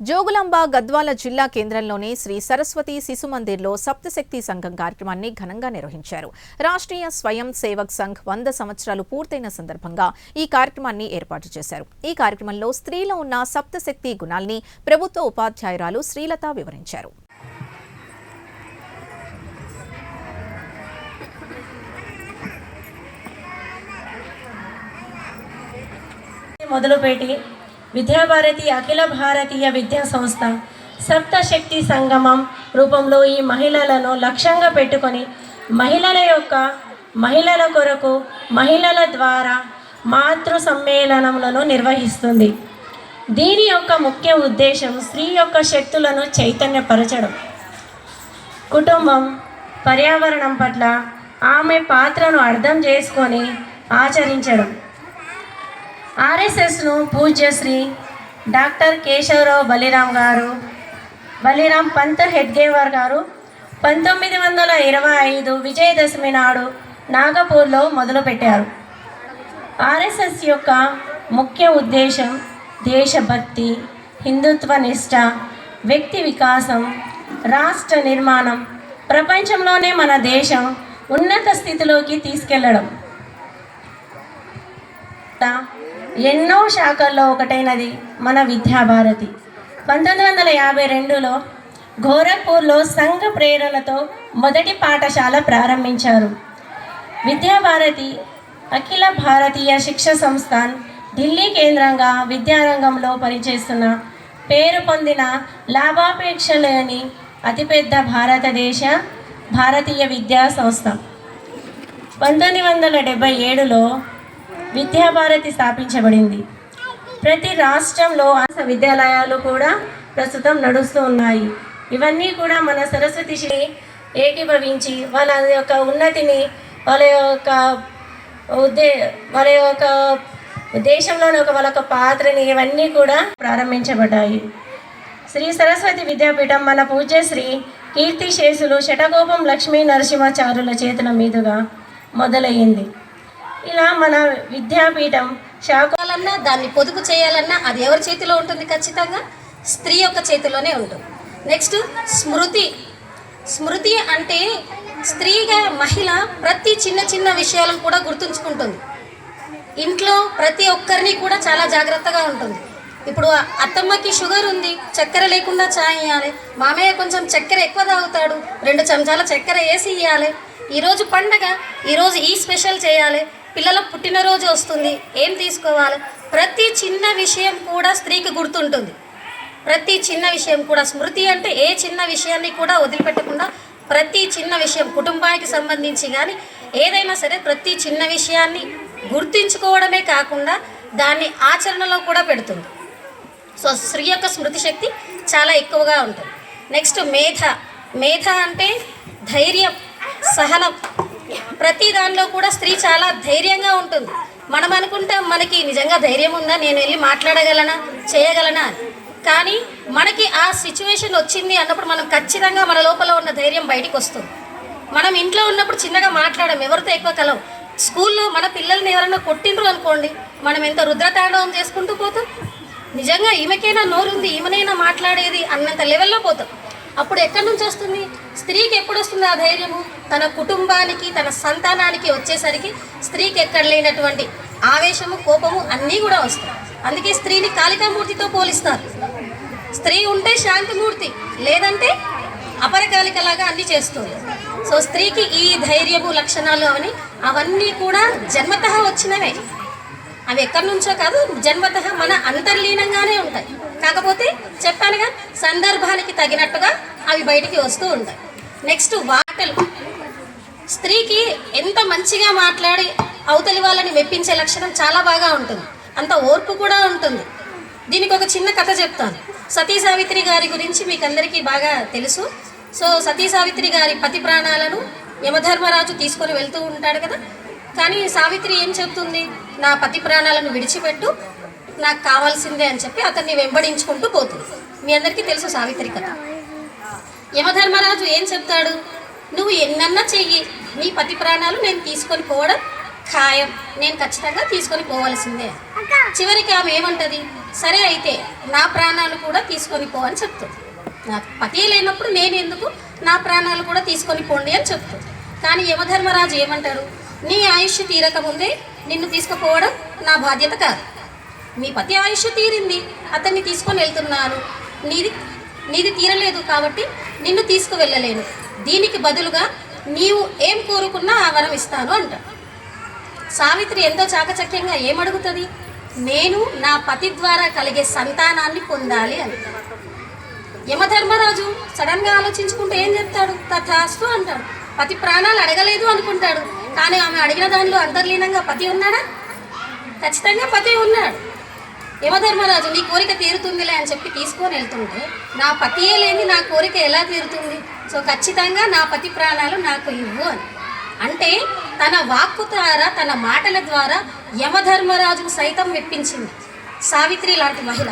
జోగులాంబ గద్వాల జిల్లా కేంద్రంలోని శ్రీ సరస్వతి శిశు మందిర్లో సప్తశక్తి సంఘం కార్యక్రమాన్ని ఘనంగా నిర్వహించారు. రాష్ట్రీయ స్వయం సేవక్ సంఘ్ 100 సంవత్సరాలు పూర్తయిన సందర్భంగా ఈ కార్యక్రమాన్ని ఏర్పాటు చేశారు. ఈ కార్యక్రమంలో స్త్రీలో ఉన్న సప్తశక్తి గుణాల్ని ప్రభుత్వ ఉపాధ్యాయురాలు శ్రీలత వివరించారు. మొదలుపెట్టి విద్యాభారతి అఖిల భారతీయ విద్యా సంస్థ సప్తశక్తి సంగమం రూపంలో ఈ మహిళలను లక్ష్యంగా పెట్టుకొని మహిళల కొరకు మహిళల ద్వారా మాతృ సమ్మేళనములను నిర్వహిస్తుంది. దీని యొక్క ముఖ్య ఉద్దేశం స్త్రీ యొక్క శక్తులను చైతన్యపరచడం, కుటుంబం పర్యావరణం పట్ల ఆమె పాత్రను అర్థం చేసుకొని ఆచరించడం. ఆర్ఎస్ఎస్ను పూజ్య శ్రీ డాక్టర్ కేశవరావు బలిరామ్ పంత్ హెడ్గేవార్ గారు 1925 విజయదశమి నాడు నాగపూర్లో మొదలుపెట్టారు. ఆర్ఎస్ఎస్ యొక్క ముఖ్య ఉద్దేశం దేశభక్తి, హిందుత్వ నిష్ట, వ్యక్తి వికాసం, రాష్ట్ర నిర్మాణం, ప్రపంచంలోనే మన దేశం ఉన్నత స్థితిలోకి తీసుకెళ్లడం. ఎన్నో శాఖల్లో ఒకటైనది మన విద్యాభారతి. 1952లో గోరఖ్పూర్లో సంఘ ప్రేరణతో మొదటి పాఠశాల ప్రారంభించారు. విద్యాభారతి అఖిల భారతీయ శిక్షా సంస్థాన్ ఢిల్లీ కేంద్రంగా విద్యారంగంలో పనిచేస్తున్న పేరు పొందిన లాభాపేక్ష లేని అతిపెద్ద భారతీయ విద్యా సంస్థ. 1977లో విద్యాభారతి స్థాపించబడింది. ప్రతి రాష్ట్రంలో విద్యాలయాలు కూడా ప్రస్తుతం నడుస్తూ ఉన్నాయి. ఇవన్నీ కూడా మన సరస్వతిని ఏకీభవించి వాళ్ళ యొక్క ఉన్నతిని వాళ్ళ యొక్క దేశంలోని వాళ్ళ యొక్క పాత్రని ఇవన్నీ కూడా ప్రారంభించబడ్డాయి. శ్రీ సరస్వతి విద్యాపీఠం మన పూజ్య శ్రీ కీర్తిశేషులు శటకోపం లక్ష్మీ నరసింహాచార్యుల చేతుల మీదుగా మొదలయ్యింది. ఇలా మన విద్యాపీఠం శాఖలన్నా దాన్ని పొదుపు చేయాలన్నా అది ఎవరి చేతిలో ఉంటుంది? ఖచ్చితంగా స్త్రీ యొక్క చేతిలోనే ఉంటుంది. నెక్స్ట్ స్మృతి అంటే స్త్రీగా మహిళ ప్రతి చిన్న విషయాలను కూడా గుర్తుంచుకుంటుంది. ఇంట్లో ప్రతి ఒక్కరిని కూడా చాలా జాగ్రత్తగా ఉంటుంది. ఇప్పుడు అత్తమ్మకి షుగర్ ఉంది, చక్కెర లేకుండా చాయ్ ఇవ్వాలి. మామయ్య కొంచెం చక్కెర ఎక్కువ తాగుతాడు, 2 చెంచాల చక్కెర వేసి ఇవ్వాలి. ఈరోజు పండగ, ఈరోజు ఈ స్పెషల్ చేయాలి. పిల్లల పుట్టినరోజు వస్తుంది, ఏం తీసుకోవాలి? ప్రతి చిన్న విషయం కూడా స్త్రీకి గుర్తుంటుంది. ప్రతి చిన్న విషయం కూడా స్మృతి అంటే ఏ చిన్న విషయాన్ని కూడా వదిలిపెట్టకుండా ప్రతి చిన్న విషయం కుటుంబానికి సంబంధించి కానీ ఏదైనా సరే ప్రతి చిన్న విషయాన్ని గుర్తుంచుకోవడమే కాకుండా దాన్ని ఆచరణలో కూడా పెడుతుంది. సో స్త్రీ యొక్క స్మృతి శక్తి చాలా ఎక్కువగా ఉంటుంది. నెక్స్ట్ మేధ అంటే ధైర్యం, సహనం. ప్రతి దానిలో కూడా స్త్రీ చాలా ధైర్యంగా ఉంటుంది. మనం అనుకుంటాం మనకి నిజంగా ధైర్యం ఉందా, నేను వెళ్ళి మాట్లాడగలనా, చేయగలనా అని. కానీ మనకి ఆ సిచ్యువేషన్ వచ్చింది అన్నప్పుడు మనం ఖచ్చితంగా మన లోపల ఉన్న ధైర్యం బయటికి వస్తుంది. మనం ఇంట్లో ఉన్నప్పుడు చిన్నగా మాట్లాడడం, ఎవరితో ఎక్కువ కలవం. స్కూల్లో మన పిల్లల్ని ఎవరైనా కొట్టిండ్రు అనుకోండి, మనం ఎంత రుద్రతాండవం చేసుకుంటూ పోతాం. నిజంగా ఈమెకైనా నోరుంది, ఈమెనైనా మాట్లాడేది అన్నంత లెవెల్లో పోతాం. అప్పుడు ఎక్కడి నుంచి వస్తుంది? స్త్రీకి ఎప్పుడు వస్తుంది ఆ ధైర్యము? తన కుటుంబానికి, తన సంతానానికి వచ్చేసరికి స్త్రీకి ఎక్కడ లేనటువంటి ఆవేశము, కోపము అన్నీ కూడా వస్తాయి. అందుకే స్త్రీని కాళికామూర్తితో పోలిస్తారు. స్త్రీ ఉంటే శాంతిమూర్తి, లేదంటే అపరకాలికలాగా అన్నీ చేస్తుంది. సో స్త్రీకి ఈ ధైర్యము లక్షణాలు అవన్నీ కూడా జన్మతః వచ్చినవే. అవి ఎక్కడి నుంచో కాదు, జన్మతః మన అంతర్లీనంగానే ఉంటాయి. కాకపోతే చెప్పానుగా సందర్భానికి తగినట్టుగా అవి బయటికి వస్తూ ఉంటాయి. నెక్స్ట్ మాటలు. స్త్రీకి ఎంత మంచిగా మాట్లాడి అవతలి వాళ్ళని మెప్పించే లక్షణం చాలా బాగా ఉంటుంది. అంత ఓర్పు కూడా ఉంటుంది. దీనికి ఒక చిన్న కథ చెప్తాను. సతీ సావిత్రి గారి గురించి మీకు అందరికీ బాగా తెలుసు. సో సతీ సావిత్రి గారి పతి ప్రాణాలను యమధర్మరాజు తీసుకొని వెళ్తూ ఉంటాడు కదా. కానీ సావిత్రి ఏం చెప్తుంది? నా పతి ప్రాణాలను విడిచిపెట్టు, నాకు కావాల్సిందే అని చెప్పి అతన్ని వెంబడించుకుంటూ పోతుంది. మీ అందరికీ తెలుసు సావిత్రి కథ. యమధర్మరాజు ఏం చెప్తాడు? నువ్వు ఎన్నన్నా చెయ్యి, నీ పతి ప్రాణాలు నేను తీసుకొని పోవడం ఖాయం, నేను ఖచ్చితంగా తీసుకొని పోవలసిందే. చివరికి ఆమె ఏమంటది, సరే అయితే నా ప్రాణాలు కూడా తీసుకొని పో అని చెప్తుంది. నాకు పతి లేనప్పుడు నేను ఎందుకు, నా ప్రాణాలు కూడా తీసుకొని పోండి అని చెప్తుంది. కానీ యమధర్మరాజు ఏమంటాడు, నీ ఆయుష్ తీరకముందే నిన్ను తీసుకుపోవడం నా బాధ్యత కాదు. మీ పతి ఆయుష్ తీరింది, అతన్ని తీసుకొని వెళ్తున్నాను, నీది తీరలేదు కాబట్టి నిన్ను తీసుకువెళ్ళలేను. దీనికి బదులుగా నీవు ఏం కోరుకున్నా ఆ వరం ఇస్తాను అంటాడు. సావిత్రి ఎంతో చాకచక్యంగా ఏమడుగుతుంది, నేను నా పతి ద్వారా కలిగే సంతానాన్ని పొందాలి అని. యమధర్మరాజు సడన్గా ఆలోచించుకుంటే ఏం చెప్తాడు, తథాస్తు అంటాడు. పతి ప్రాణాలు అడగలేదు అనుకుంటాడు, కానీ ఆమె అడిగిన దానిలో అంతర్లీనంగా పతి ఉన్నాడా? ఖచ్చితంగా పతి ఉన్నాడు. యమధర్మరాజు నీ కోరిక తీరుతుందిలే అని చెప్పి తీసుకొని వెళ్తుంటే, నా పతియే లేని నా కోరిక ఎలా తీరుతుంది? సో ఖచ్చితంగా నా పతి ప్రాణాలు నాకు ఇవ్వు అని. అంటే తన వాక్కు ద్వారా, తన మాటల ద్వారా యమధర్మరాజును సైతం మెప్పించింది సావిత్రి లాంటి మహిళ.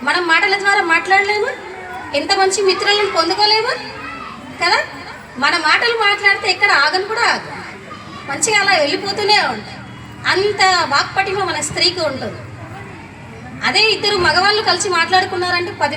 మనం మాటల ద్వారా మాట్లాడలేము, ఎంత మంచి మిత్రులను పొందుకోలేము కదా. మన మాటలు మాట్లాడితే ఎక్కడ ఆగను కూడా ఆగదు, మంచిగా అలా వెళ్ళిపోతూనే ఉంటాయి. అంత వాక్పటిమ మన స్త్రీకి ఉంటుంది. అదే ఇద్దరు మగవాళ్ళు కలిసి మాట్లాడుకున్నారంటే 10